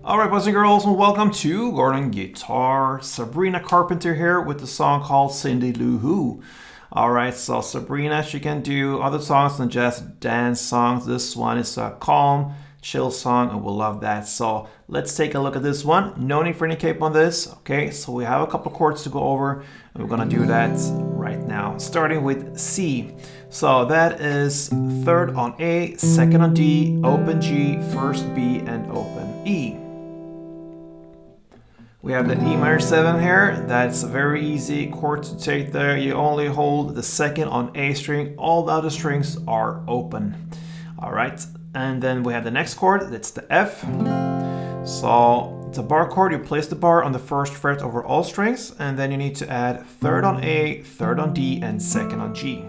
Alright, boys and girls, and welcome to Gordon Guitar. Sabrina Carpenter here with the song called Cindy Lou Who. Alright, so Sabrina, she can do other songs than just dance songs. This one is a calm, chill song, and we'll love that. So let's take a look at this one. No need for any cape on this. Okay, so we have a couple chords to go over, and we're gonna do that right now. Starting with C. So that is third on A, second on D, open G, first B, and open E. We have the E minor 7 here. That's a very easy chord to take there. You only hold the second on A string. All the other strings are open. All right, and then we have the next chord. That's the F. So it's a bar chord. You place the bar on the first fret over all strings, and then you need to add third on A, third on D, and second on G.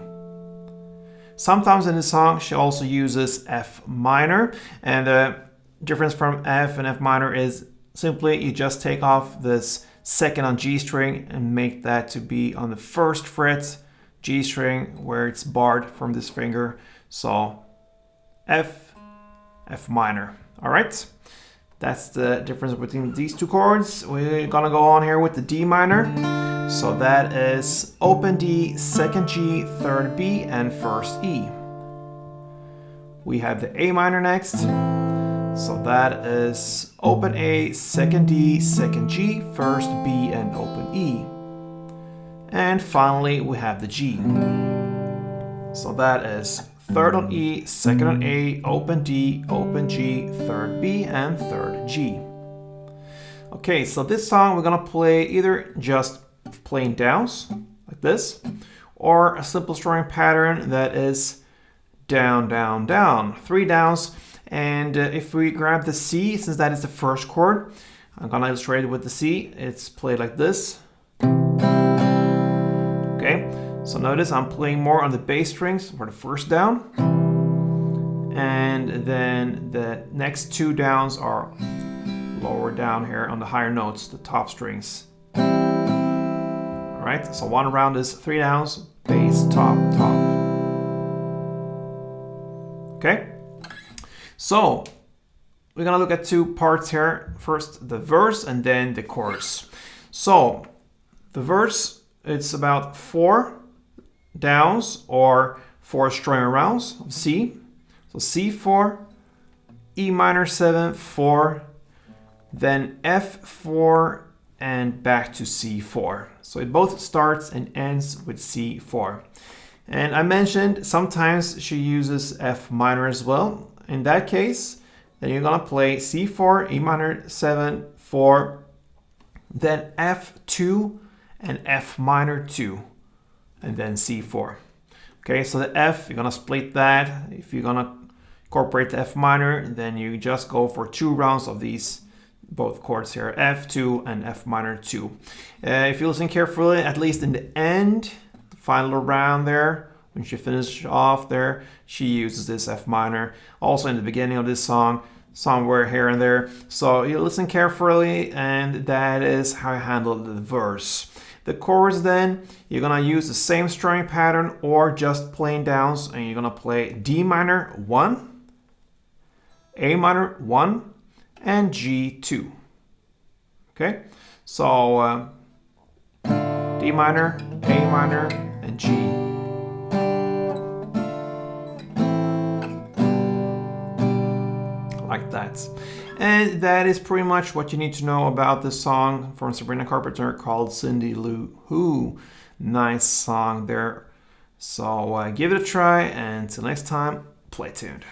Sometimes in the song, she also uses F minor, and the difference from F and F minor is simply you just take off this second on G string and make that to be on the first fret G string where it's barred from this finger. So F, F minor. All right, that's the difference between these two chords. We're gonna go on here with the D minor. So that is open D, second G, third B, and first E. We have the A minor next. So that is open A, second D, second G, first B, and open E. And finally, we have the G. So that is third on E, second on A, open D, open G, third B, and third G. Okay, so this song we're gonna play either just plain downs, like this, or a simple strumming pattern that is down, down, down. 3 downs. And if we grab the C, since that is the first chord, I'm gonna illustrate it with the C. It's played like this. Okay, so notice I'm playing more on the bass strings for the first down. And then the next 2 downs are lower down here on the higher notes, the top strings. All right, so one round is 3 downs, bass, top, top. Okay. So we're gonna look at 2 parts here. First the verse and then the chorus. So the verse, it's about 4 downs or 4 strumming rounds of C. So C4, E minor 7, 4, then F4, and back to C4. So it both starts and ends with C4. And I mentioned sometimes she uses F minor as well. In that case, then you're gonna play C4, E minor 7, 4, then F2 and F minor 2, and then C4. Okay, so the F, you're gonna split that. If you're gonna incorporate the F minor, then you just go for 2 rounds of these both chords here, F2 and F minor 2. If you listen carefully, at least in the end, the final round there, when she finishes off there, she uses this F minor. Also in the beginning of this song, somewhere here and there. So you listen carefully, and that is how I handle the verse. The chorus then, you're gonna use the same strumming pattern or just plain downs, and you're gonna play D minor 1, A minor 1, and G2. Okay, so D minor, A minor, and G. Like that. And that is pretty much what you need to know about this song from Sabrina Carpenter called Cindy Lou Who. Nice song there. So give it a try, and until next time, play tuned.